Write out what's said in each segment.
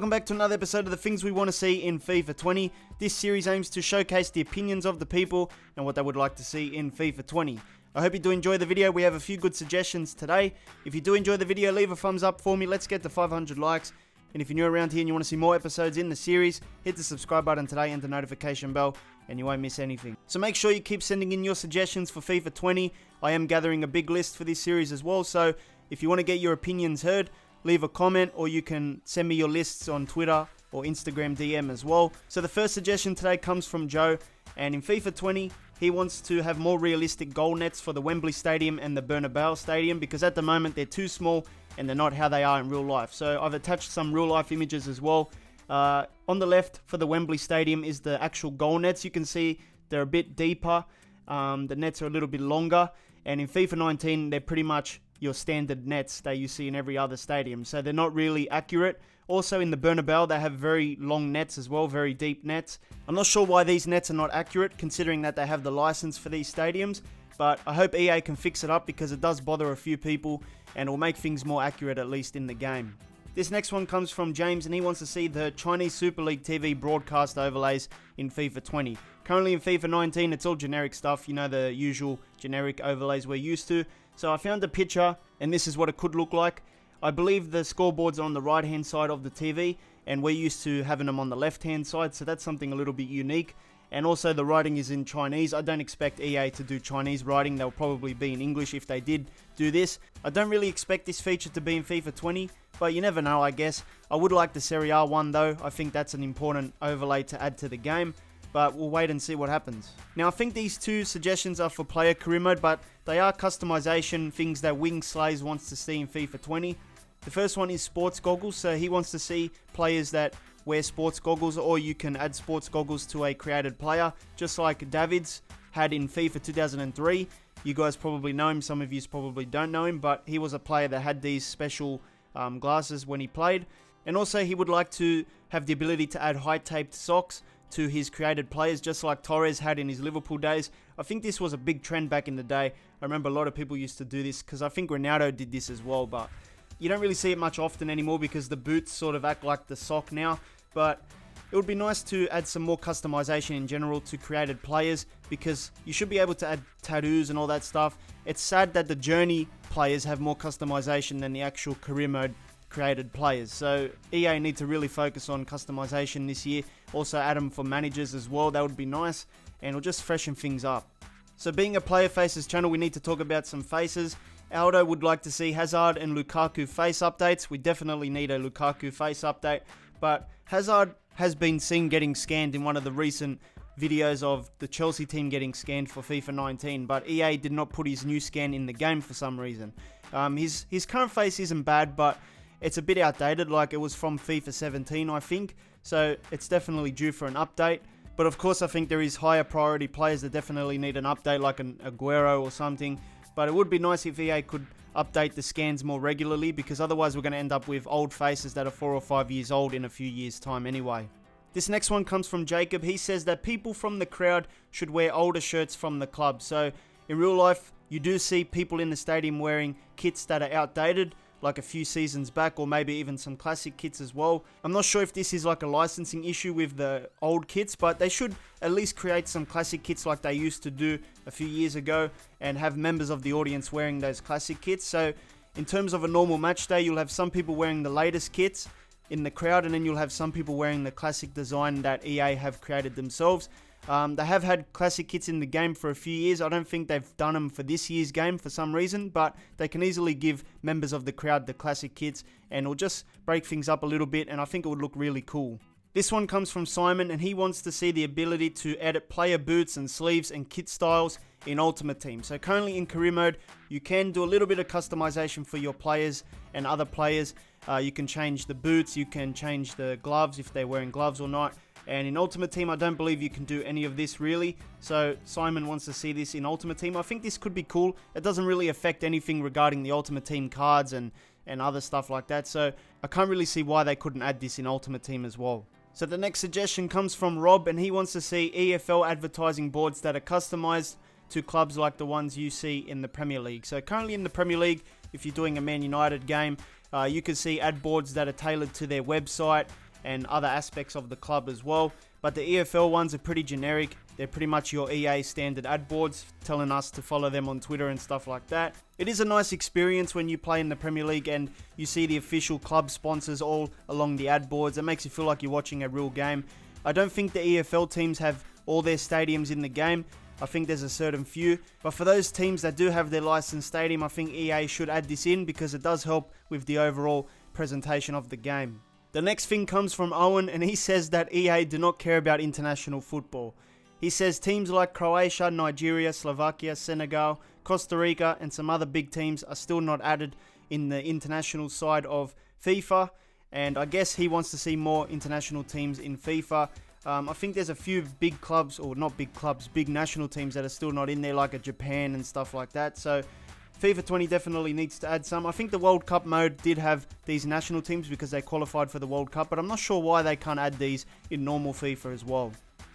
Welcome back to another episode of the things we want to see in FIFA 20. This series aims to showcase the opinions of the people and what they would like to see in FIFA 20. I hope you do enjoy the video. We have a few good suggestions today. If you do enjoy the video, leave a thumbs up for me. Let's get to 500 likes. And if you're new around here and you want to see more episodes in the series, hit the subscribe button today and the notification bell and you won't miss anything. So make sure you keep sending in your suggestions for FIFA 20. I am gathering a big list for this series as well. So if you want to get your opinions heard, leave a comment or you can send me your lists on Twitter or Instagram DM as well. So the first suggestion today comes from Joe, and in FIFA 20 he wants to have more realistic goal nets for the Wembley Stadium and the Bernabeu Stadium because at the moment they're too small and they're not how they are in real life. So I've attached some real life images as well. On the left for the Wembley Stadium is the actual goal nets. You can see they're a bit deeper, the nets are a little bit longer, and in FIFA 19 they're pretty much your standard nets that you see in every other stadium. So they're not really accurate. Also in the Bernabeu, they have very long nets as well, very deep nets. I'm not sure why these nets are not accurate considering that they have the license for these stadiums, but I hope EA can fix it up because it does bother a few people and it will make things more accurate at least in the game. This next one comes from James and he wants to see the Chinese Super League TV broadcast overlays in FIFA 20. Currently in FIFA 19 it's all generic stuff, you know, the usual generic overlays we're used to. So I found a picture and this is what it could look like. I believe the scoreboards are on the right hand side of the TV and we're used to having them on the left hand side, so that's something a little bit unique. And also the writing is in Chinese. I don't expect EA to do Chinese writing. They'll probably be in English if they did do this. I don't really expect this feature to be in FIFA 20, but you never know, I guess. I would like the Serie A one though. I think that's an important overlay to add to the game, but we'll wait and see what happens. Now I think these two suggestions are for player career mode, but they are customization things that Wing Slays wants to see in FIFA 20. The first one is sports goggles, so he wants to see players that wear sports goggles, or you can add sports goggles to a created player, just like David's had in FIFA 2003. You guys probably know him, some of you probably don't know him, but he was a player that had these special glasses when he played. And also he would like to have the ability to add height-taped socks to his created players, just like Torres had in his Liverpool days. I think this was a big trend back in the day. I remember a lot of people used to do this, because I think Ronaldo did this as well, but you don't really see it much often anymore because the boots sort of act like the sock now. But it would be nice to add some more customization in general to created players, because you should be able to add tattoos and all that stuff. It's sad that the Journey players have more customization than the actual career mode created players. So EA need to really focus on customization this year. Also add them for managers as well. That would be nice and it'll just freshen things up. So being a player faces channel, we need to talk about some faces. Aldo would like to see Hazard and Lukaku face updates. We definitely need a Lukaku face update, but Hazard has been seen getting scanned in one of the recent videos of the Chelsea team getting scanned for FIFA 19, but EA did not put his new scan in the game for some reason. His current face isn't bad, but it's a bit outdated, like it was from FIFA 17 I think, so it's definitely due for an update. But of course I think there is higher priority players that definitely need an update, like an Aguero or something. But it would be nice if EA could update the scans more regularly, because otherwise we're going to end up with old faces that are 4 or 5 years old in a few years time anyway. This next one comes from Jacob. He says that people from the crowd should wear older shirts from the club. So in real life you do see people in the stadium wearing kits that are outdated, like a few seasons back, or maybe even some classic kits as well. I'm not sure if this is like a licensing issue with the old kits, but they should at least create some classic kits like they used to do a few years ago and have members of the audience wearing those classic kits. So in terms of a normal match day, you'll have some people wearing the latest kits in the crowd, and then you'll have some people wearing the classic design that EA have created themselves. They have had classic kits in the game for a few years. I don't think they've done them for this year's game for some reason, but they can easily give members of the crowd the classic kits and it'll just break things up a little bit, and I think it would look really cool. This one comes from Simon and he wants to see the ability to edit player boots and sleeves and kit styles in Ultimate Team. So currently in career mode you can do a little bit of customization for your players and other players. You can change the boots, you can change the gloves if they're wearing gloves or not. And in Ultimate Team, I don't believe you can do any of this really. So Simon wants to see this in Ultimate Team. I think this could be cool. It doesn't really affect anything regarding the Ultimate Team cards and other stuff like that. So I can't really see why they couldn't add this in Ultimate Team as well. So the next suggestion comes from Rob and he wants to see EFL advertising boards that are customized to clubs like the ones you see in the Premier League. So currently in the Premier League, if you're doing a Man United game, you can see ad boards that are tailored to their website and other aspects of the club as well. But the EFL ones are pretty generic. They're pretty much your EA standard ad boards telling us to follow them on Twitter and stuff like that. It is a nice experience when you play in the Premier League and you see the official club sponsors all along the ad boards. It makes you feel like you're watching a real game. I don't think the EFL teams have all their stadiums in the game. I think there's a certain few. But for those teams that do have their licensed stadium, I think EA should add this in because it does help with the overall presentation of the game. The next thing comes from Owen, and he says that EA do not care about international football. He says teams like Croatia, Nigeria, Slovakia, Senegal, Costa Rica and some other big teams are still not added in the international side of FIFA, and I guess he wants to see more international teams in FIFA. I think there's a few big clubs, or not big clubs, big national teams that are still not in there, like a Japan and stuff like that. So FIFA 20 definitely needs to add some. I think the World Cup mode did have these national teams because they qualified for the World Cup, but I'm not sure why they can't add these in normal FIFA as well.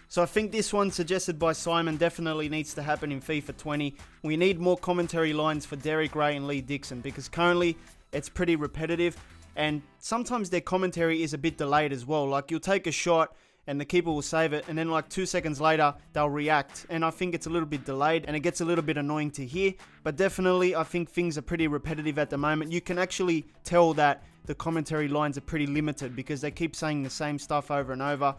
So I think this one suggested by Simon definitely needs to happen in FIFA 20. We need more commentary lines for Derek Ray and Lee Dixon because currently it's pretty repetitive and sometimes their commentary is a bit delayed as well. Like you'll take a shot and the keeper will save it and then like 2 seconds later they'll react, and I think it's a little bit delayed and it gets a little bit annoying to hear. But definitely I think things are pretty repetitive at the moment. You can actually tell that the commentary lines are pretty limited because they keep saying the same stuff over and over.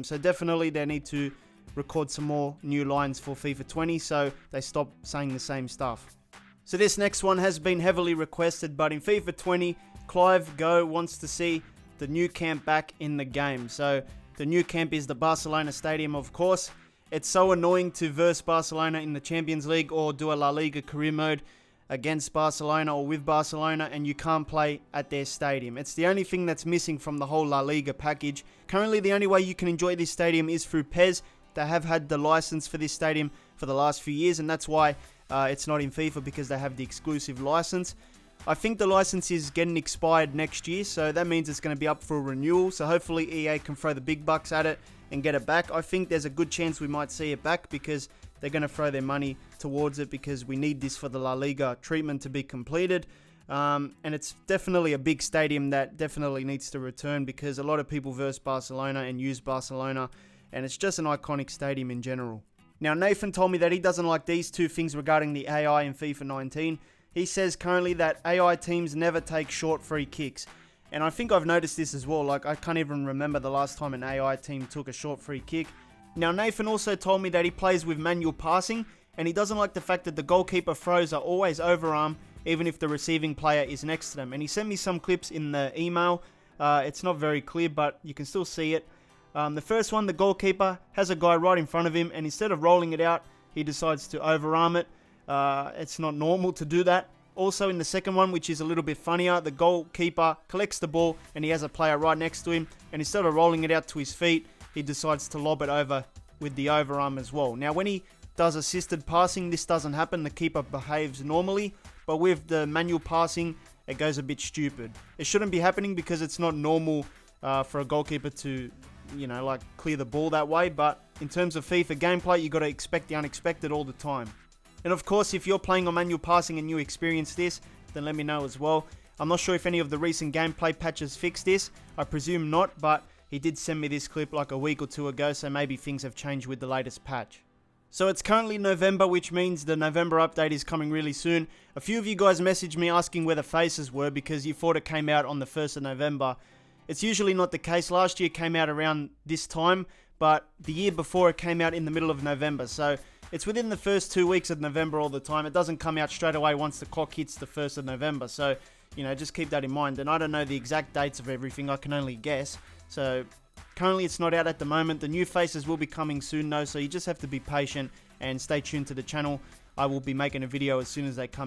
So definitely they need to record some more new lines for FIFA 20 so they stop saying the same stuff. So this next one has been heavily requested, but in FIFA 20 Clive Go wants to see the new camp back in the game. So the new camp is the Barcelona Stadium, of course. It's so annoying to verse Barcelona in the Champions League or do a La Liga career mode against Barcelona or with Barcelona and you can't play at their stadium. It's the only thing that's missing from the whole La Liga package. Currently the only way you can enjoy this stadium is through PES. They have had the license for this stadium for the last few years and that's why it's not in FIFA, because they have the exclusive license. I think the license is getting expired next year, so that means it's going to be up for renewal. So hopefully EA can throw the big bucks at it and get it back. I think there's a good chance we might see it back because they're going to throw their money towards it because we need this for the La Liga treatment to be completed. And it's definitely a big stadium that definitely needs to return because a lot of people verse Barcelona and use Barcelona, and it's just an iconic stadium in general. Now Nathan told me that he doesn't like these two things regarding the AI in FIFA 19. He says currently that AI teams never take short free kicks. And I think I've noticed this as well. Like I can't even remember the last time an AI team took a short free kick. Now Nathan also told me that he plays with manual passing and he doesn't like the fact that the goalkeeper throws are always overarm even if the receiving player is next to them. And he sent me some clips in the email. It's not very clear, but you can still see it. The first one, the goalkeeper has a guy right in front of him and instead of rolling it out, he decides to overarm it. It's not normal to do that. Also in the second one, which is a little bit funnier, the goalkeeper collects the ball and he has a player right next to him, and instead of rolling it out to his feet, he decides to lob it over with the overarm as well. Now when he does assisted passing, this doesn't happen. The keeper behaves normally, but with the manual passing, it goes a bit stupid. It shouldn't be happening because it's not normal for a goalkeeper to, like clear the ball that way. But in terms of FIFA gameplay, you got to expect the unexpected all the time. And of course, if you're playing on manual passing and you experience this, then let me know as well. I'm not sure if any of the recent gameplay patches fixed this. I presume not, but he did send me this clip like a week or two ago, so maybe things have changed with the latest patch. So it's currently November, which means the November update is coming really soon. A few of you guys messaged me asking where the faces were because you thought it came out on the 1st of November. It's usually not the case. Last year it came out around this time, but the year before it came out in the middle of November. So it's within the first 2 weeks of November all the time. It doesn't come out straight away once the clock hits the 1st of November. So, just keep that in mind. And I don't know the exact dates of everything. I can only guess. So currently it's not out at the moment. The new faces will be coming soon though. So you just have to be patient and stay tuned to the channel. I will be making a video as soon as they come